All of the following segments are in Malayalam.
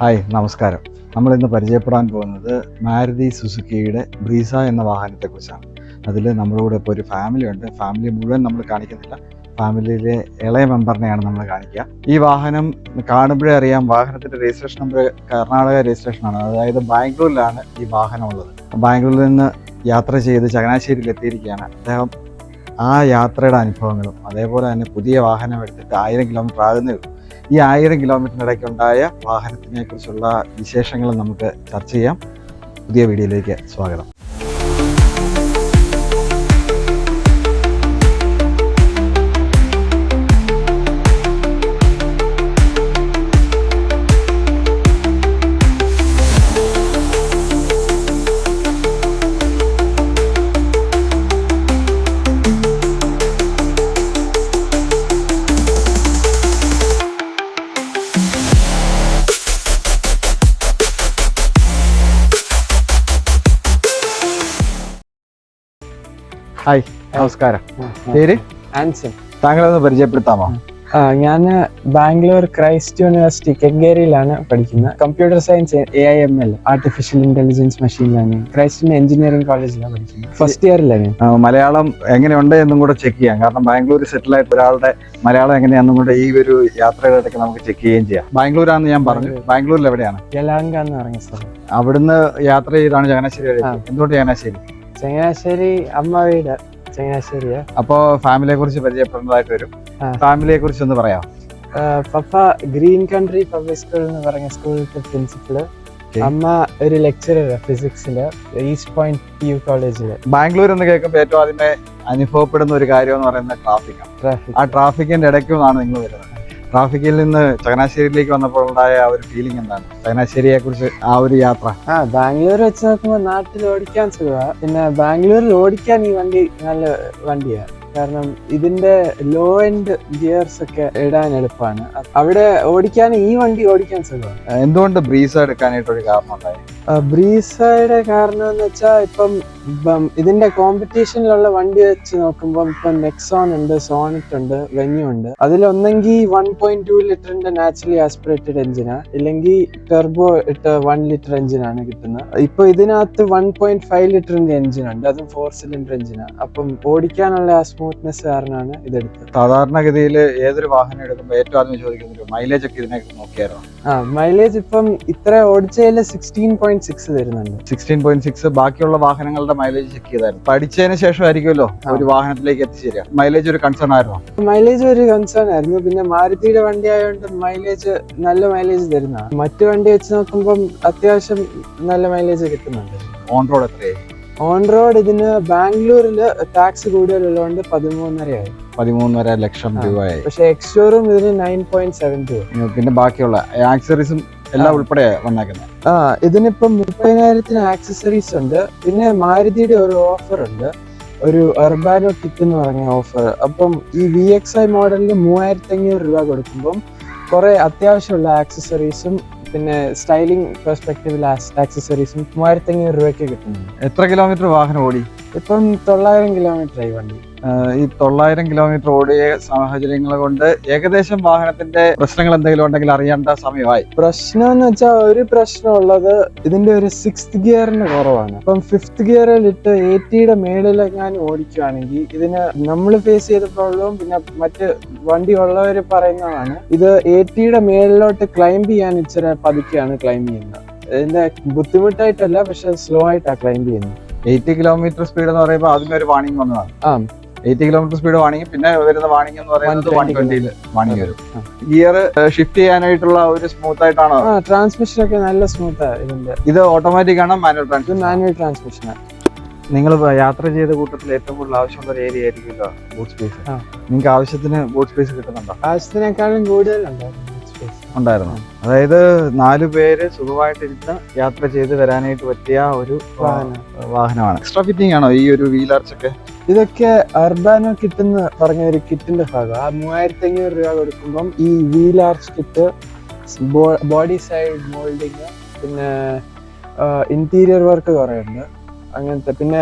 ഹായ്, നമസ്കാരം. നമ്മളിന്ന് പരിചയപ്പെടാൻ പോകുന്നത് മാരുതി സുസുക്കിയുടെ ബ്രീസ എന്ന വാഹനത്തെക്കുറിച്ചാണ്. അതിൽ നമ്മുടെ കൂടെ ഇപ്പോൾ ഒരു ഫാമിലി ഉണ്ട്. ഫാമിലി മുഴുവൻ നമ്മൾ കാണിക്കുന്നില്ല, ഫാമിലിയിലെ ഇളയ മെമ്പറിനെയാണ് നമ്മൾ കാണിക്കുക. ഈ വാഹനം കാണുമ്പോഴേ അറിയാം, വാഹനത്തിൻ്റെ രജിസ്ട്രേഷൻ നമ്പർ കർണാടക രജിസ്ട്രേഷനാണ്. അതായത് ബാംഗ്ലൂരിലാണ് ഈ വാഹനം ഉള്ളത്. ബാംഗ്ലൂരിൽ നിന്ന് യാത്ര ചെയ്ത് ചങ്ങനാശ്ശേരിയിൽ എത്തിയിരിക്കുകയാണ് അദ്ദേഹം. ആ യാത്രയുടെ അനുഭവങ്ങളും അതേപോലെ തന്നെ പുതിയ വാഹനം എടുത്തിട്ട് 1000 കിലോമീറ്റർ ആകുന്നേ ഉള്ളൂ. ഈ 1000 കിലോമീറ്ററിനിടയ്ക്കുണ്ടായ വാഹനത്തിനെ കുറിച്ചുള്ള വിശേഷങ്ങൾ നമുക്ക് ചർച്ച ചെയ്യാം. പുതിയ വീഡിയോയിലേക്ക് സ്വാഗതം. ഹായ്, നമസ്കാരം. പേര്? ആൻസൺ. താങ്കളൊന്ന് പരിചയപ്പെടുത്താമോ? ഞാൻ ബാംഗ്ലൂർ ക്രൈസ്റ്റ് യൂണിവേഴ്സിറ്റി കെങ്കേരിയിലാണ് പഠിക്കുന്നത്. Computer science, AIML, artificial intelligence, machine learning. ക്രൈസ്റ്റിന്റെ എഞ്ചിനീയറിംഗ് കോളേജിലാണ് പഠിക്കുന്നത്. ഫസ്റ്റ് ഇയറിലാണ്. മലയാളം എങ്ങനെയുണ്ട് എന്നും കൂടെ ചെക്ക് ചെയ്യാം. കാരണം ബാംഗ്ലൂർ സെറ്റിൽ ആയിട്ട് ഒരാളുടെ മലയാളം എങ്ങനെയാണെന്നും കൂടെ ഈ ഒരു യാത്രയുടെ ഇടയ്ക്ക് നമുക്ക് ചെക്ക് ചെയ്യുകയും ചെയ്യാം. ബാംഗ്ലൂരാണെന്ന് ഞാൻ പറഞ്ഞു. ബാംഗ്ലൂരിൽ എവിടെയാണ്? യലാങ്ക എന്ന് പറഞ്ഞ സ്ഥലം. അവിടുന്ന് യാത്ര ചെയ്താണ് ചങ്ങനാശ്ശേരി വരെ. എന്തുകൊണ്ട് ചങ്ങനാശ്ശേരി? ചങ്ങനാശ്ശേരി അമ്മ വീട് ചങ്ങനാശ്ശേരിയാ. അപ്പോ ഫാമിലിയെ കുറിച്ച് പരിചയപ്പെടുന്നതായിട്ട് വരും. ഫാമിലിയെ കുറിച്ച് ഒന്ന് പറയാം. പപ്പ ഗ്രീൻ കൺട്രി പബ്ലിക് സ്കൂൾ എന്ന് പറഞ്ഞ സ്കൂളിലത്തെ പ്രിൻസിപ്പള്. അമ്മ ഒരു ലെക്ചറർ ഫിസിക്സില് ഈസ്റ്റ് പോയിന്റ് PU കോളേജില്. ബാംഗ്ലൂർ എന്ന് കേൾക്കുമ്പോൾ ഏറ്റവും അതിന്റെ അനുഭവപ്പെടുന്ന ഒരു കാര്യം എന്ന് പറയുന്നത് ട്രാഫിക്. ആ ട്രാഫിക്കിന്റെ ഇടയ്ക്ക് നിന്നാണ് നിങ്ങൾ വരുന്നത്. ട്രാഫിക്കിൽ നിന്ന് ചങ്ങനാശ്ശേരിയിലേക്ക് വന്നപ്പോൾ ഉണ്ടായ ആ ഒരു ഫീലിംഗ് എന്താണ്? ചങ്ങനാശ്ശേരിയെ കുറിച്ച് ആ ഒരു യാത്ര. ബാംഗ്ലൂർ വെച്ച് നോക്കുമ്പോൾ നാട്ടിൽ ഓടിക്കാൻ സുഖമാണ്. പിന്നെ ബാംഗ്ലൂരിൽ ഓടിക്കാൻ ഈ വണ്ടി നല്ല വണ്ടിയാണ്. കാരണം ഇതിന്റെ ലോ എൻഡ് ഗിയേഴ്സ് ഒക്കെ ഇടാൻ എളുപ്പമാണ്. അവിടെ ഓടിക്കാൻ ഈ വണ്ടി ഓടിക്കാൻ സുഖമാണ്. എന്തുകൊണ്ട് ബ്രീസ എടുക്കാനായിട്ടൊരു കാരണം ഉണ്ടായി? ബ്രീസയുടെ കാരണം എന്ന് വെച്ചാൽ ഇപ്പം ഇതിന്റെ കോമ്പറ്റീഷനിലുള്ള വണ്ടി വെച്ച് നോക്കുമ്പോൾ ഇപ്പം നെക്സോൺ ഉണ്ട്, സോണിറ്റ് ഉണ്ട്, വെന്യൂ ഉണ്ട്. അതിലൊന്നെങ്കിൽ 1.2 ലിറ്ററിന്റെ നാച്ചുറലി ആസ്പിറേറ്റഡ് എഞ്ചിനാ, ഇല്ലെങ്കിൽ ടെർബോ ഇട്ട 1 ലിറ്റർ എഞ്ചിനാണ് കിട്ടുന്നത്. ഇപ്പൊ ഇതിനകത്ത് 1.5 ലിറ്ററിന്റെ എഞ്ചിൻ ഉണ്ട്, അതും 4 സിലിണ്ടർ എഞ്ചിനാ. അപ്പം ഓടിക്കാനുള്ള ആ സ്മൂത്ത്നെസ് കാരണമാണ് ഇതെടുത്തത്. സാധാരണഗതിയിൽ ഏതൊരു വാഹനം എടുക്കുമ്പോൾ ഏറ്റവും ആദ്യം ചോദിക്കുന്നത് മൈലേജ് ഒക്കെ ഇതിനെ നോക്കിയായിരുന്നു. മൈലേജ് ഇപ്പം ഇത്ര ഓടിച്ചതിൽ 16.6 തരുന്നുണ്ട്. 16.6. ബാക്കിയുള്ള വാഹനങ്ങളുടെ മൈലേജ് ചെക്ക് ചെയ്തായിരുന്നു. പഠിച്ചതിന് ശേഷം ആയിരിക്കുമല്ലോ ഒരു വാഹനത്തിലേക്ക് എത്തിച്ചേരുക. മൈലേജ് ഒരു കൺസേൺ ആയിരുന്നു? മൈലേജ് ഒരു കൺസേൺ ആയിരുന്നു. പിന്നെ മാരുതിയുടെ വണ്ടി ആയതുകൊണ്ട് മൈലേജ് നല്ല മൈലേജ് തരുന്ന. മറ്റു വണ്ടി വെച്ച് നോക്കുമ്പോൾ അത്യാവശ്യം നല്ല മൈലേജ് കിട്ടുന്നുണ്ട്. ഓൺ റോഡ് എത്രയായി? ഓൺ റോഡ് ഇതിന് ബാംഗ്ലൂരില് ടാക്സ് കൂടുതലുള്ളതുകൊണ്ട് 13.5 ലക്ഷം രൂപയായി. പക്ഷെ എക്സ്ഷോറൂം ഇതിന് 9.72. പിന്നെ ബാക്കിയുള്ള ആക്സസറീസും എല്ലാം ഉൾപ്പെടെ വന്നേക്കുന്നത്. ഇതിനിപ്പം 30,000 ആക്സസറീസ് ഉണ്ട്. പിന്നെ മാരുതിയുടെ ഒരു ഓഫർ ഉണ്ട്, ഒരു അർബാനോ കിറ്റ് എന്ന് പറഞ്ഞ ഓഫർ. അപ്പം ഈ VXi മോഡലിന് 3,500 രൂപ കൊടുക്കുമ്പം കുറെ അത്യാവശ്യമുള്ള ആക്സസറീസും പിന്നെ സ്റ്റൈലിംഗ് പെർസ്പെക്റ്റീവിൽ ആക്സസറീസും 3,500 രൂപയ്ക്ക് കിട്ടുന്നുണ്ട്. എത്ര കിലോമീറ്റർ വാഹനം ഓടി? ഇപ്പം 900 കിലോമീറ്റർ ആയി വണ്ടി. ഈ 900 കിലോമീറ്റർ ഓടിയ സാഹചര്യങ്ങൾ കൊണ്ട് ഏകദേശം വാഹനത്തിന്റെ പ്രശ്നങ്ങൾ എന്തെങ്കിലും ഉണ്ടെങ്കിൽ അറിയേണ്ട സമയമായി. പ്രശ്നം എന്ന് വെച്ചാൽ ഒരു പ്രശ്നമുള്ളത് ഇതിന്റെ ഒരു 6th ഗിയറിന് കുറവാണ്. അപ്പം 5th ഗിയറിൽ ഇട്ട് 80യുടെ മേളിലെങ്ങാനും ഓടിക്കുകയാണെങ്കിൽ ഇതിന് നമ്മൾ ഫേസ് ചെയ്ത പ്രോബ്ലവും പിന്നെ മറ്റ് വണ്ടി ഉള്ളവർ പറയുന്നതാണ്, ഇത് 80യുടെ മേളിലോട്ട് ക്ലൈംബ് ചെയ്യാൻ ഇച്ചിരി പതുക്കെയാണ് ക്ലൈംബ് ചെയ്യുന്നത്. ഇതിന്റെ ബുദ്ധിമുട്ടായിട്ടല്ല, പക്ഷെ സ്ലോ ആയിട്ടാണ് ക്ലൈംബ് ചെയ്യുന്നത്. 80 കിലോമീറ്റർ സ്പീഡ് എന്ന് പറയുമ്പോൾ അതിനൊരു വാണിംഗ് വന്നതാണ്. 80 കിലോമീറ്റർ സ്പീഡ് വാണിംഗ്. പിന്നെ വരുന്ന വാണിംഗ് എന്ന് പറയുന്നത് 120 വാണിംഗ് വരും. ഗിയർ ഷിഫ്റ്റ് ചെയ്യാനായിട്ടുള്ള ഒരു സ്മൂത്ത് ആയിട്ടാണോ? ട്രാൻസ്മിഷൻ ഒക്കെ നല്ല സ്മൂത്ത് ഇതിന്റെ. ഇത് ഓട്ടോമാറ്റിക് ആണോ മാനുവൽ ട്രാൻസ്മിഷൻ? Manual transmission. നിങ്ങൾ യാത്ര ചെയ്ത കൂട്ടത്തിൽ ഏറ്റവും കൂടുതൽ ആവശ്യമുള്ള ഒരു ഏരിയ ആയിരിക്കുമല്ലോ ബൂട്ട് സ്പേസ്. നിങ്ങൾക്ക് ആവശ്യത്തിന് ബൂട്ട് സ്പേസ് കിട്ടുന്നുണ്ടോ? ആവശ്യത്തിനേക്കാളും കൂടുതൽ ഉണ്ടായിരുന്നു. അതായത് 4 പേര് സുഖമായിട്ടിരുന്ന് യാത്ര ചെയ്ത് വരാനായിട്ട് പറ്റിയ ഒരു വാഹനമാണ്. എക്സ്ട്രാ ഫിറ്റിംഗ് ആണോ ഈ ഒരു വീൽ ആർച്ച് ഒക്കെ? ഇതൊക്കെ അർബാനോ കിട്ടുന്ന പറഞ്ഞ ഒരു കിറ്റിന്റെ ഭാഗം. ആ 3,500 രൂപ കൊടുക്കുമ്പം ഈ wheel arch kit, body side moulding, പിന്നെ ഇന്റീരിയർ വർക്ക് കുറെ ഉണ്ട് അങ്ങനത്തെ. പിന്നെ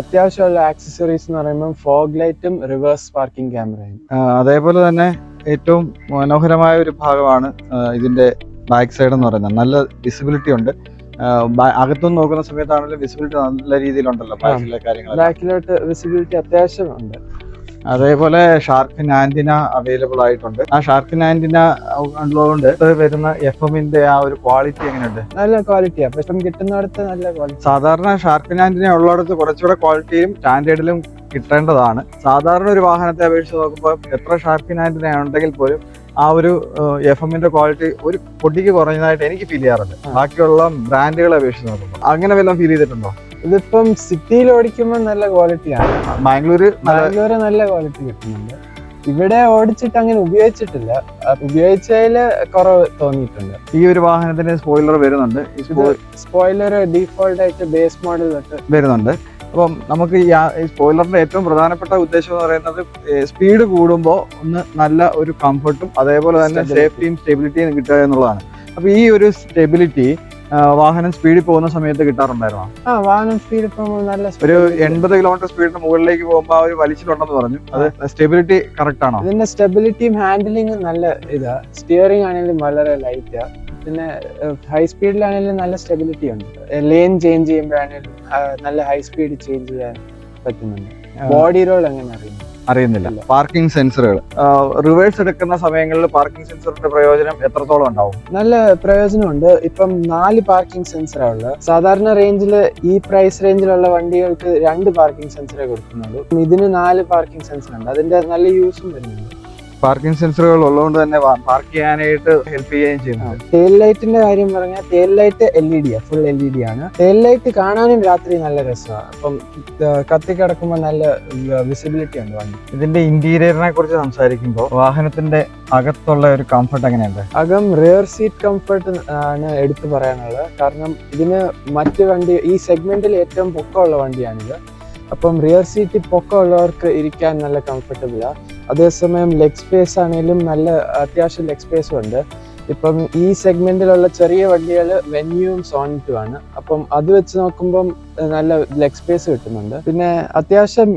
അത്യാവശ്യമുള്ള ആക്സസറീസ് എന്ന് പറയുമ്പോൾ ഫോഗ് ലൈറ്റും റിവേഴ്സ് പാർക്കിംഗ് ക്യാമറയും. അതേപോലെ തന്നെ ഏറ്റവും മനോഹരമായ ഒരു ഭാഗമാണ് ഇതിന്റെ ബാക്ക് സൈഡ് എന്ന് പറയുന്നത്. നല്ല വിസിബിലിറ്റി ഉണ്ട്. അകത്തുനിന്ന് നോക്കുന്ന സമയത്താണെങ്കിലും വിസിബിലിറ്റി നല്ല രീതിയിലുണ്ടല്ലോ ബാക്കിലെ കാര്യങ്ങൾ. ബാക്കിലോട്ട് വിസിബിലിറ്റി അത്യാവശ്യം ഉണ്ട്. അതേപോലെ ഷാർക്കിൻ ആന്റിന അവൈലബിൾ ആയിട്ടുണ്ട്. ആ ഷാർക്കിൻ ആന്റിന ഉള്ളതുകൊണ്ട് വരുന്ന FM-ന്റെ ആ ഒരു ക്വാളിറ്റി എങ്ങനെയുണ്ട്? നല്ല ക്വാളിറ്റിയാണ്. പക്ഷെ കിട്ടുന്നിടത്ത് നല്ല ക്വാളിറ്റി. സാധാരണ ഷാർക്കിൻ ആന്റിന ഉള്ളിടത്ത് കുറച്ചുകൂടെ ക്വാളിറ്റിയും സ്റ്റാൻഡേർഡിലും കിട്ടേണ്ടതാണ്. സാധാരണ ഒരു വാഹനത്തെ അപേക്ഷിച്ച് നോക്കുമ്പോൾ എത്ര ഷാർക്കിൻ ആന്റിന ഉണ്ടെങ്കിൽ പോലും ആ ഒരു FM-ന്റെ ക്വാളിറ്റി ഒരു പൊടിക്ക് കുറഞ്ഞതായിട്ട് എനിക്ക് ഫീൽ ചെയ്യാറുണ്ട് ബാക്കിയുള്ള ബ്രാൻഡുകളെ അപേക്ഷിച്ച് നോക്കുമ്പോൾ. അങ്ങനെ വല്ലതും ഫീൽ ചെയ്തിട്ടുണ്ടോ? ഇതിപ്പം സിറ്റിയിൽ ഓടിക്കുമ്പോൾ നല്ല ക്വാളിറ്റിയാണ്. ബാംഗ്ലൂര് നല്ല ക്വാളിറ്റി കിട്ടുന്നുണ്ട്. ഇവിടെ ഓടിച്ചിട്ട് അങ്ങനെ ഉപയോഗിച്ചിട്ടില്ല. ഉപയോഗിച്ചതിൽ കുറവ് തോന്നിയിട്ടുണ്ട്. ഈ ഒരു വാഹനത്തിന് സ്പോയിലർ വരുന്നുണ്ട്. സ്പോയിലർ ഡീഫോൾട്ട് ആയിട്ട് ബേസ് മോഡൽ തൊട്ട് വരുന്നുണ്ട്. അപ്പം നമുക്ക് ഈ സ്പോയിലറിന്റെ ഏറ്റവും പ്രധാനപ്പെട്ട ഉദ്ദേശം എന്ന് പറയുന്നത് സ്പീഡ് കൂടുമ്പോൾ ഒന്ന് നല്ല ഒരു കംഫർട്ടും അതേപോലെ തന്നെ സേഫ്റ്റിയും സ്റ്റെബിലിറ്റിയും കിട്ടുക എന്നുള്ളതാണ്. അപ്പൊ ഈ ഒരു സ്റ്റെബിലിറ്റി വാഹനം സ്പീഡിൽ പോകുന്ന സമയത്ത് കിട്ടാറുണ്ടായിരുന്നോ? വാഹനം സ്പീഡിൽ പോകുമ്പോൾ നല്ല ഒരു 80 കിലോമീറ്റർ സ്പീഡിന് മുകളിലേക്ക് പോകുമ്പോൾ ആ ഒരു വലിച്ചിട്ടുണ്ടെന്ന് പറഞ്ഞു. അത് സ്റ്റെബിലിറ്റി കറക്റ്റ് ആണോ? ഇതിന്റെ സ്റ്റെബിലിറ്റിയും ഹാൻഡിലിംഗും നല്ല ഇതാ. സ്റ്റിയറിംഗ് ആണെങ്കിലും വളരെ ലൈറ്റാ. പിന്നെ ഹൈ സ്പീഡിലാണെങ്കിലും നല്ല സ്റ്റെബിലിറ്റി ഉണ്ട്. ലെയിൻ ചേഞ്ച് ചെയ്യുമ്പോഴാണെങ്കിലും നല്ല ഹൈ സ്പീഡ് ചേഞ്ച് ചെയ്യാൻ പറ്റുന്നുണ്ട്. ബോഡി റോൾ എങ്ങനെ അറിയുന്നില്ല. പാർക്കിംഗ് സെൻസറുകൾ റിവേഴ്സ് എടുക്കുന്ന സമയങ്ങളിൽ പാർക്കിംഗ് സെൻസറിന്റെ പ്രയോജനം എത്രത്തോളം ഉണ്ടാവും? നല്ല പ്രയോജനമുണ്ട്. ഇപ്പം 4 പാർക്കിംഗ് സെൻസറാണ് ഉള്ളത്. സാധാരണ റേഞ്ചിൽ ഈ പ്രൈസ് റേഞ്ചിലുള്ള വണ്ടികൾക്ക് 2 പാർക്കിംഗ് സെൻസറേ കൊടുക്കുന്നുള്ളൂ. ഇതിന് 4 പാർക്കിംഗ് സെൻസർ ഉണ്ട്. അതിന്റെ നല്ല യൂസും വരുന്നുണ്ട്. പാർക്കിംഗ് സെൻസറുകൾ ഉള്ളതുകൊണ്ട് തന്നെ പാർക്ക് ചെയ്യാനായിട്ട് ഹെൽപ്പ് ചെയ്യുകയും ചെയ്യുന്നു. ടെയിൽ ലൈറ്റിന്റെ കാര്യം പറഞ്ഞാൽ tail light LED full LED ആണ്. ടെയിൽ ലൈറ്റ് കാണാനും രാത്രി നല്ല രസമാണ്. അപ്പം കത്തിക്കിടക്കുമ്പോൾ നല്ല വിസിബിലിറ്റി ഉണ്ട് വണ്ടി. ഇതിന്റെ ഇന്റീരിയറിനെ കുറിച്ച് സംസാരിക്കുമ്പോൾ വാഹനത്തിന്റെ അകത്തുള്ള ഒരു കംഫർട്ട് എങ്ങനെയുണ്ട്? അകം റിയർ സീറ്റ് കംഫർട്ട് ആണ് എടുത്തു പറയാനുള്ളത്. കാരണം ഇതിന് മറ്റു വണ്ടി ഈ സെഗ്മെന്റിൽ ഏറ്റവും പൊക്കമുള്ള വണ്ടിയാണിത്. അപ്പം റിയർ സീറ്റിൽ പൊക്കമുള്ളവർക്ക് ഇരിക്കാൻ നല്ല കംഫർട്ടബിളാണ്. അതേസമയം ലെഗ് സ്പേസ് ആണെങ്കിലും നല്ല അത്യാവശ്യം ലെഗ് സ്പേസും ഉണ്ട്. ഇപ്പം ഈ സെഗ്മെന്റിലുള്ള ചെറിയ വണ്ടികൾ വെന്യൂവും സോണിറ്റും ആണ്. അപ്പം അത് വെച്ച് നോക്കുമ്പം നല്ല ലെഗ് സ്പേസ് കിട്ടുന്നുണ്ട്. പിന്നെ അത്യാവശ്യം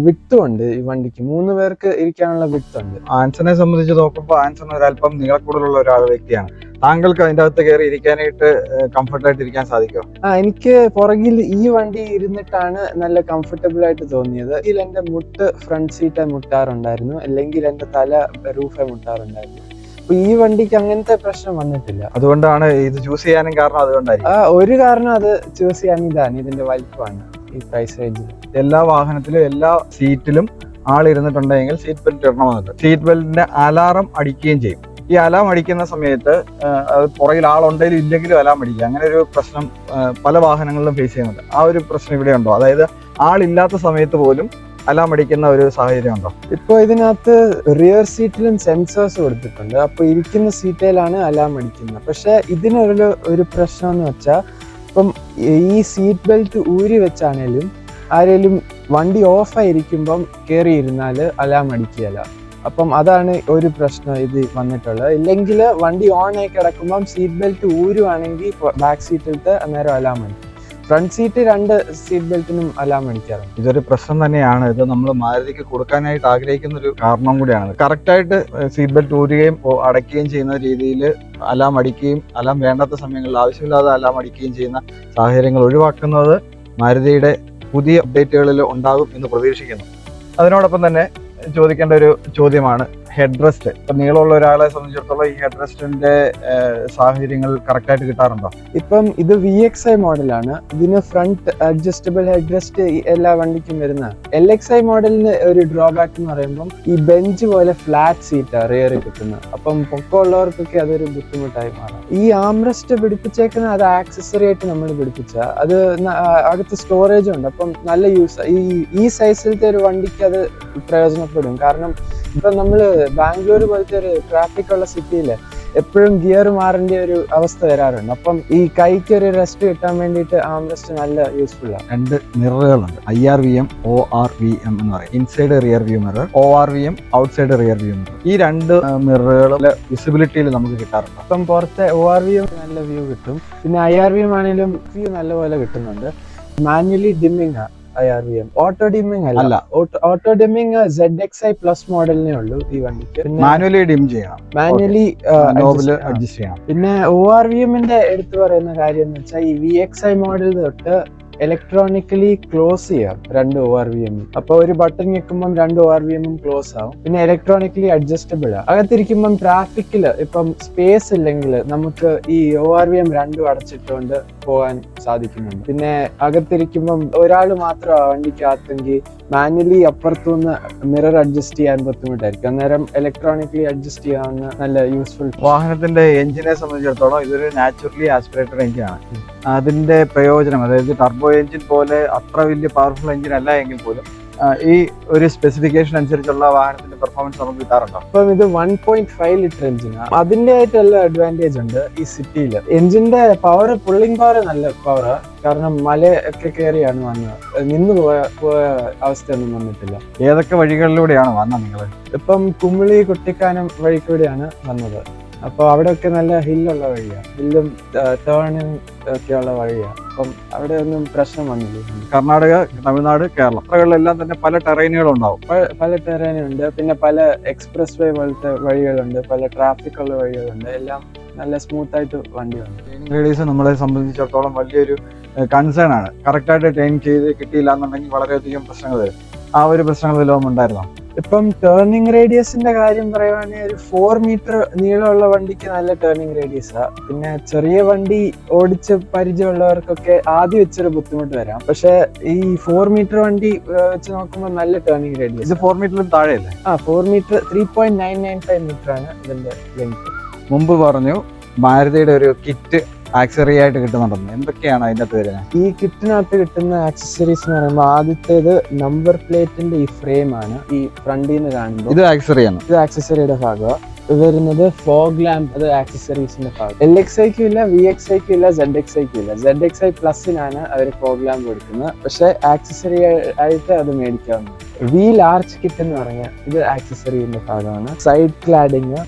വിട്ടും ഉണ്ട് ഈ വണ്ടിക്ക്. 3 പേർക്ക് ഇരിക്കാനുള്ള വിട്ടുണ്ട്. ആൻസനെ സംബന്ധിച്ച് നോക്കുമ്പോൾ ആൻസൺ ഒരല്പം നീളക്കൂടുതലുള്ള ഒരാൾ വ്യക്തിയാണ്. താങ്കൾക്ക് അതിന്റെ അകത്ത് കയറി ഇരിക്കാനായിട്ട് കംഫർട്ടായിട്ട് ഇരിക്കാൻ സാധിക്കുമോ? എനിക്ക് പുറകിൽ ഈ വണ്ടി ഇരുന്നിട്ടാണ് നല്ല കംഫർട്ടബിൾ ആയിട്ട് തോന്നിയത്. ഇതിൽ എന്റെ മുട്ട് ഫ്രണ്ട് സീറ്റ് മുട്ടാറുണ്ടായിരുന്നു, അല്ലെങ്കിൽ എന്റെ തല റൂഫെ മുട്ടാറുണ്ടായിരുന്നു. അപ്പൊ ഈ വണ്ടിക്ക് അങ്ങനത്തെ പ്രശ്നം വന്നിട്ടില്ല. അതുകൊണ്ടാണ് ഇത് ചൂസ് ചെയ്യാനും കാരണം അതുകൊണ്ടായിരിക്കും. ഒരു കാരണം അത് ചൂസ് ചെയ്യാൻ ഇതാണ്, ഇതിന്റെ വലിപ്പമാണ്. ഈ പ്രൈസ് റേഞ്ചിൽ എല്ലാ വാഹനത്തിലും എല്ലാ സീറ്റിലും ആളിരുന്നിട്ടുണ്ടെങ്കിൽ സീറ്റ് ബെൽറ്റ് ഇടണമെന്നുണ്ട്. സീറ്റ് ബെൽറ്റിന്റെ അലാറം അടിക്കുകയും ചെയ്യും. ഈ അലാം അടിക്കുന്ന സമയത്ത് പുറകിൽ ആളുണ്ടെങ്കിലും ഇല്ലെങ്കിലും അലാം അടിക്കുക. അങ്ങനെ ഒരു പ്രശ്നം പല വാഹനങ്ങളിലും ഫേസ് ചെയ്യുന്നുണ്ട്. ആ ഒരു പ്രശ്നം ഇവിടെ ഉണ്ടോ? അതായത് ആളില്ലാത്ത സമയത്ത് പോലും അലാം അടിക്കുന്ന ഒരു സാഹചര്യം ഉണ്ടോ? ഇപ്പോൾ ഇതിനകത്ത് റിയർ സീറ്റിലും സെൻസേഴ്സ് കൊടുത്തിട്ടുണ്ട്. അപ്പോൾ ഇരിക്കുന്ന സീറ്റിലാണ് അലാം അടിക്കുന്നത്. പക്ഷെ ഇതിനൊരു പ്രശ്നം എന്ന് വെച്ചാൽ, ഇപ്പം ഈ സീറ്റ് ബെൽറ്റ് ഊരി വെച്ചാണേലും ആരെങ്കിലും വണ്ടി ഓഫായിരിക്കുമ്പം കയറിയിരുന്നാൽ അലാം അടിക്കുകയല്ല. അപ്പം അതാണ് ഒരു പ്രശ്നം ഇത് വന്നിട്ടുള്ളത്. ഇല്ലെങ്കിൽ വണ്ടി ഓൺ ആയി കിടക്കുമ്പം സീറ്റ് ബെൽറ്റ് ഊരുവാണെങ്കിൽ ബാക്ക് സീറ്റിലത്തെ അന്നേരം അലാം അടിക്കും. ഫ്രണ്ട് സീറ്റ് 2 സീറ്റ് ബെൽറ്റിനും അലാം അടിക്കാറുണ്ട്. ഇതൊരു പ്രശ്നം തന്നെയാണ്. ഇത് നമ്മൾ മാരുതിക്ക് കൊടുക്കാനായിട്ട് ആഗ്രഹിക്കുന്ന ഒരു കാരണം കൂടിയാണ്. കറക്റ്റായിട്ട് സീറ്റ് ബെൽറ്റ് ഊരുകയും അടയ്ക്കുകയും ചെയ്യുന്ന രീതിയിൽ അലാം അടിക്കുകയും അലാം വേണ്ടാത്ത സമയങ്ങളിൽ ആവശ്യമില്ലാതെ അലാം അടിക്കുകയും ചെയ്യുന്ന സാഹചര്യങ്ങൾ ഒഴിവാക്കുന്നത് മാരുതിയുടെ പുതിയ അപ്ഡേറ്റുകളിൽ ഉണ്ടാകും എന്ന് പ്രതീക്ഷിക്കുന്നു. അതിനോടൊപ്പം തന്നെ ചോദിക്കേണ്ട ഒരു ചോദ്യമാണ് ഹെഡ് റെസ്റ്റ്. ഇപ്പം നീളമുള്ള ഒരാളെ സംബന്ധിച്ചിടത്തോളം ഈ ഹെഡ് റെസ്റ്റിന്റെ സാഹചര്യങ്ങൾ കറക്റ്റായിട്ട് കിട്ടാറുണ്ടോ? ഇപ്പം ഇത് VXI മോഡലാണ്. ഇതിന് ഫ്രണ്ട് അഡ്ജസ്റ്റബിൾ ഹെഡ് റെസ്റ്റ് എല്ലാ വണ്ടിക്കും വരുന്ന. LXI മോഡലിന് ഒരു ഡ്രോബാക്ക് എന്ന് പറയുമ്പം ഈ ബെഞ്ച് പോലെ ഫ്ലാറ്റ് സീറ്റാണ് റിയർ കിട്ടുന്നത്. അപ്പം പൊക്കമുള്ളവർക്കൊക്കെ അതൊരു ബുദ്ധിമുട്ടായി മാറാം. ഈ ആംറെസ്റ്റ് പിടിപ്പിച്ചേക്കുന്ന അത് ആക്സസറി ആയിട്ട് നമ്മൾ പിടിപ്പിച്ച അത് അകത്ത് സ്റ്റോറേജ് ഉണ്ട്. അപ്പം നല്ല യൂസ് ഈ സൈസിലത്തെ ഒരു വണ്ടിക്ക് അത് പ്രയോജനപ്പെടും. കാരണം ഇപ്പൊ നമ്മള് ബാംഗ്ലൂർ പോലത്തെ ഒരു ട്രാഫിക് ഉള്ള സിറ്റിയില് എപ്പോഴും ഗിയർ മാറേണ്ട ഒരു അവസ്ഥ വരാറുണ്ട്. അപ്പം ഈ കൈക്ക് ഒരു റെസ്റ്റ് കിട്ടാൻ വേണ്ടിയിട്ട് ആംറെസ്റ്റ് നല്ല യൂസ്ഫുൾ ആണ്. 2 മിററുകളുണ്ട്, IRVM ORVM എന്ന് പറയും. Inside rear view mirror, ORVM outside rear view mirror. ഈ 2 മിററുകളുടെ വിസിബിലിറ്റിയിൽ നമുക്ക് കിട്ടാറുണ്ട്. അപ്പം പുറത്തെ ORVM നല്ല വ്യൂ കിട്ടും. പിന്നെ IRVM ആണെങ്കിലും വ്യൂ നല്ലപോലെ കിട്ടുന്നുണ്ട്. Manually dimming IRVM. Auto dimming അല്ല, അല്ല. ഓട്ടോ ഡിമ്മിങ് ZXi പ്ലസ് മോഡലിനേ ഉള്ളൂ ഈ വണ്ടിക്ക്. പിന്നെ മാനുവലി ഡിം ചെയ്യണം, മാനുവലി നോബില് അഡ്ജസ്റ്റ് ചെയ്യണം. പിന്നെ ORVMന്റെ എടുത്തു പറയുന്ന കാര്യം എന്ന് വെച്ചാൽ ഈ VXi മോഡൽ തൊട്ട് ഇലക്ട്രോണിക്കലി ക്ലോസ് ചെയ്യാം രണ്ട് ORVM. അപ്പൊ ഒരു ബട്ടൺ ഞെക്കുമ്പോൾ രണ്ട് ORVM ക്ലോസ് ആവും. പിന്നെ ഇലക്ട്രോണിക്കലി അഡ്ജസ്റ്റബിൾ ആണ്. അകത്തിരിക്കുമ്പം ട്രാഫിക്കിൽ ഇപ്പം സ്പേസ് ഇല്ലെങ്കിൽ നമുക്ക് ഈ ORVM രണ്ടും അടച്ചിട്ടുകൊണ്ട് പോകാൻ സാധിക്കുന്നുണ്ട്. പിന്നെ അകത്തിരിക്കുമ്പം ഒരാൾ മാത്രം വണ്ടിക്കകത്തെങ്കിൽ മാനുവലി അപ്പുറത്തുനിന്ന് മിറർ അഡ്ജസ്റ്റ് ചെയ്യാൻ ബുദ്ധിമുട്ടായിരിക്കും. അന്നേരം ഇലക്ട്രോണിക്കലി അഡ്ജസ്റ്റ് ചെയ്യാവുന്ന നല്ല യൂസ്ഫുൾ. വാഹനത്തിന്റെ എഞ്ചിനെ സംബന്ധിച്ചിടത്തോളം ഇതൊരു നാച്ചുറലി ആസ്പിറേറ്റഡ് എഞ്ചിനാണ്. അതിന്റെ പ്രയോജനം, അതായത് ടർബോ എഞ്ചിൻ പോലെ അത്ര വലിയ പവർഫുൾ എഞ്ചിൻ അല്ല എങ്കിൽ പോലും ഈ ഒരു സ്പെസിഫിക്കേഷൻ അനുസരിച്ചുള്ള വാഹനത്തിന്റെ പെർഫോമൻസ് നമുക്ക് കിട്ടാറുണ്ടോ? അപ്പം ഇത് 1.5 ലിറ്റർ എഞ്ചിനാണ്. അതിന്റെ ആയിട്ടുള്ള അഡ്വാൻറ്റേജ് ഉണ്ട് ഈ സിറ്റിയിൽ. എഞ്ചിന്റെ പവർ, പുള്ളിംഗ് പവർ നല്ല പവറാണ്. കാരണം മല ഒക്കെ കയറിയാണ് വന്നത്, നിന്ന് പോയ അവസ്ഥയൊന്നും വന്നിട്ടില്ല. ഏതൊക്കെ വഴികളിലൂടെയാണ് വന്നത് നിങ്ങൾ? ഇപ്പം കുമിളി കുട്ടിക്കാനം വഴി കൂടിയാണ് വന്നത്. അപ്പോൾ അവിടെയൊക്കെ നല്ല ഹില്ലുള്ള വഴിയാണ്, ഹില്ലും ടേണിങ് ഒക്കെയുള്ള വഴിയാണ്. അപ്പം അവിടെ ഒന്നും പ്രശ്നം വന്നില്ല. കർണാടക, തമിഴ്നാട്, കേരളം അത്രകളിലെല്ലാം തന്നെ പല ടെറൈനുകളുണ്ടാവും. പല ടെറൈനുണ്ട്. പിന്നെ പല എക്സ്പ്രസ് വേ പോലത്തെ വഴികളുണ്ട്, പല ട്രാഫിക് ഉള്ള വഴികളുണ്ട്. എല്ലാം നല്ല സ്മൂത്ത് ആയിട്ട് വണ്ടിയുണ്ട്. ലേഡീസ് നമ്മളെ സംബന്ധിച്ചിടത്തോളം വലിയൊരു കൺസേൺ ആണ്. കറക്റ്റായിട്ട് ട്രെയിൻ ചെയ്ത് കിട്ടിയില്ല എന്നുണ്ടെങ്കിൽ വളരെയധികം പ്രശ്നങ്ങൾ വരും. ആ ഒരു പ്രശ്നങ്ങൾ വല്ലതും ഉണ്ടായിരുന്നോ? ഇപ്പം ടേണിംഗ് റേഡിയസിന്റെ കാര്യം പറയുവാണെങ്കിൽ ഒരു 4 മീറ്റർ നീളമുള്ള വണ്ടിക്ക് നല്ല ടേണിംഗ് റേഡിയസാണ്. പിന്നെ ചെറിയ വണ്ടി ഓടിച്ച് പരിചയമുള്ളവർക്കൊക്കെ ആദ്യം വെച്ചൊരു ബുദ്ധിമുട്ട് വരാം. പക്ഷെ ഈ 4 മീറ്റർ വണ്ടി വെച്ച് നോക്കുമ്പോൾ നല്ല ടേണിംഗ് റേഡിയസ്. ഇത് 4 മീറ്ററിലും താഴെയല്ലേ? 4 മീറ്റർ 3.995 മീറ്റർ ആണ് ഇതിന്റെ ലെങ്ത്. മുമ്പ് പറഞ്ഞു മാരുതിയുടെ ഒരു കിറ്റ് ആക്സറി ആയിട്ട് കിട്ടുന്നുണ്ടെന്ന്. എന്തൊക്കെയാണ് അതിൻ്റെ അകത്ത് വരുന്നത്? ഈ കിറ്റിനകത്ത് കിട്ടുന്ന ആക്സസറീസ് എന്ന് പറയുമ്പോൾ ആദ്യത്തേത് നമ്പർ പ്ലേറ്റിന്റെ ഈ ഫ്രെയിം ആണ്. ഈ ഫ്രണ്ടിൽ നിന്ന് കാണുമ്പോൾ ഇത് ആക്സറിയാണ്. ഇത് ആക്സസറിയുടെ ഭാഗമാണ്. വരുന്നത് ഫോഗ് ലാമ്പ്, അത് ആക്സസറീസിന്റെ ഭാഗം. LXiക്കും ഇല്ല, VXiക്കും ഇല്ല, ZXiക്കും ഇല്ല. ZXi പ്ലസിനാണ് അവർ ഫോഗ് ലാമ്പ് കൊടുക്കുന്നത്. പക്ഷെ ആക്സസറി ആയിട്ട് അത് മേടിക്കാവുന്നത്. വീൽ ആർച്ച് കിറ്റ് എന്ന് പറഞ്ഞാൽ ഇത് ആക്സസറിന്റെ ഭാഗമാണ്. സൈഡ് ക്ലാഡിങ്,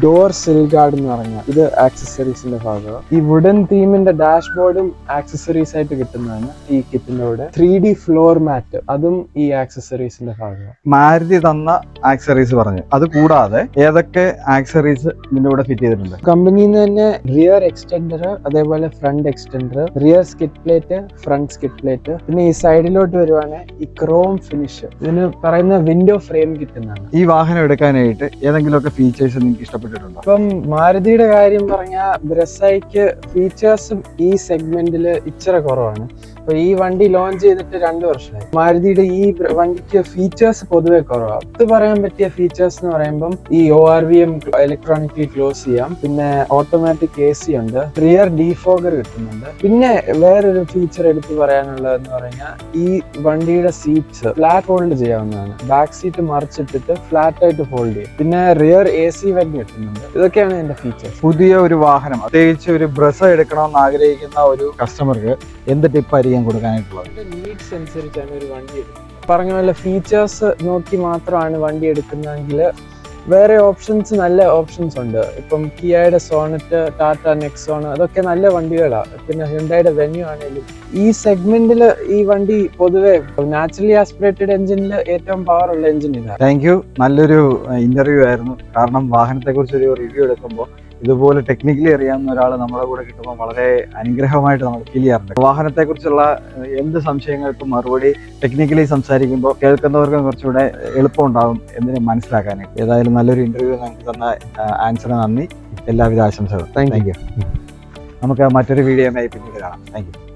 ഡോർ സിൽ ഗാർഡ് എന്ന് പറഞ്ഞാൽ ഇത് ആക്സസറീസിന്റെ ഭാഗമാണ്. ഈ വുഡൻ തീമിന്റെ ഡാഷ്ബോർഡും ആക്സസറീസ് ആയിട്ട് കിട്ടുന്നതാണ് ഈ കിറ്റിന്റെ കൂടെ. 3D ഫ്ലോർ മാറ്റ്, അതും ഈ ആക്സസറീസിന്റെ ഭാഗമാണ്. മാരുതി തന്ന ആക്സറീസ് പറഞ്ഞു. അത് കൂടാതെ ഏതൊക്കെ ആക്സറീസ് ഇതിന്റെ കൂടെ ഫിറ്റ് ചെയ്തിട്ടുണ്ട്? കമ്പനിയിൽ നിന്ന് തന്നെ റിയർ എക്സ്റ്റൻഡർ, അതേപോലെ front extender, rear skid plate, front skid plate. പിന്നെ ഈ സൈഡിലോട്ട് വരുവാണെങ്കിൽ ഈ ക്രോം ഫിനിഷ്, ഇതിന് പറയുന്ന വിൻഡോ ഫ്രെയിം കിട്ടുന്നതാണ്. ഈ വാഹനം എടുക്കാനായിട്ട് ഏതെങ്കിലുമൊക്കെ ഫീച്ചേഴ്സ് നിങ്ങൾക്ക് ഇഷ്ടപ്പെട്ടിട്ടുണ്ടോ? ഇപ്പം മാരുതിയുടെ കാര്യം പറഞ്ഞാൽ ബ്രെസൈക്ക് ഫീച്ചേഴ്സും ഈ സെഗ്മെന്റില് ഇച്ചിരി കുറവാണ്. അപ്പൊ ഈ വണ്ടി ലോഞ്ച് ചെയ്തിട്ട് 2 വർഷമായി. മാരുതിയുടെ ഈ വണ്ടിക്ക് ഫീച്ചേഴ്സ് പൊതുവെ കുറവാണ്. ഇത് പറയാൻ പറ്റിയ ഫീച്ചേഴ്സ് എന്ന് പറയുമ്പം ഈ ORVM ഇലക്ട്രോണിക്കലി ക്ലോസ് ചെയ്യാം, പിന്നെ ഓട്ടോമാറ്റിക് AC ഉണ്ട്, റിയർ ഡീഫോഗർ കിട്ടുന്നുണ്ട്. പിന്നെ വേറൊരു ഫീച്ചർ എടുത്ത് പറയാനുള്ളതെന്ന് പറഞ്ഞാൽ ഈ വണ്ടിയുടെ സീറ്റ്സ് ഫ്ലാറ്റ് ഫോൾഡ് ചെയ്യാവുന്നതാണ്. ബാക്ക് സീറ്റ് മറിച്ചിട്ടിട്ട് ഫ്ലാറ്റ് ആയിട്ട് ഫോൾഡ് ചെയ്യും. പിന്നെ റിയർ AC വെന്റ് കിട്ടുന്നുണ്ട്. ഇതൊക്കെയാണ് ഇതിന്റെ ഫീച്ചേഴ്സ്. പുതിയ ഒരു വാഹനം, പ്രത്യേകിച്ച് ഒരു ബ്രസ എടുക്കണമെന്ന് ആഗ്രഹിക്കുന്ന ഒരു കസ്റ്റമർക്ക് എന്ത് ടിപ്പായിരിക്കും കൊടുക്കാനായിട്ടുള്ളത്? നീഡ്സ് അനുസരിച്ചാണ് ഒരു വണ്ടി എടുക്കുന്നത്. പറഞ്ഞ പോലെ ഫീച്ചേഴ്സ് നോക്കി മാത്രമാണ് വണ്ടി എടുക്കുന്നതെങ്കിൽ വേറെ ഓപ്ഷൻസ്, നല്ല ഓപ്ഷൻസ് ഉണ്ട്. ഇപ്പം കിയയുടെ സോണറ്റ്, ടാറ്റ നെക്സോൺ, അതൊക്കെ നല്ല വണ്ടികളാണ്. പിന്നെ ഹ്യുണ്ടായുടെ വെന്യൂ ആണെങ്കിലും ഈ സെഗ്മെന്റിൽ ഈ വണ്ടി പൊതുവെ നാച്ചുറലി ആസ്പിറേറ്റഡ് എഞ്ചിനിൽ ഏറ്റവും പവർ ഉള്ള എഞ്ചിൻ ഇതാണ്. Thank you. നല്ലൊരു ഇന്റർവ്യൂ ആയിരുന്നു. കാരണം വാഹനത്തെ കുറിച്ച് ഒരു റിവ്യൂ എടുക്കുമ്പോൾ ഇതുപോലെ ടെക്നിക്കലി അറിയാവുന്ന ഒരാൾ നമ്മുടെ കൂടെ കിട്ടുമ്പോൾ വളരെ അനുഗ്രഹമായിട്ട് നമ്മൾ ഫീൽ ചെയ്യാറുണ്ട്. വാഹനത്തെക്കുറിച്ചുള്ള എന്ത് സംശയങ്ങൾക്കും മറുപടി ടെക്നിക്കലി സംസാരിക്കുമ്പോൾ കേൾക്കുന്നവർക്കും കുറച്ചുകൂടെ എളുപ്പമുണ്ടാകും എന്തിനും മനസ്സിലാക്കാനായിട്ട്. ഏതായാലും നല്ലൊരു ഇന്റർവ്യൂ നമുക്ക് തന്ന ആൻസറിന് നന്ദി. എല്ലാവിധ ആശംസകളും. Thank you. നമുക്ക് മറ്റൊരു വീഡിയോയുമായി പിന്നീട് കാണാം. Thank you.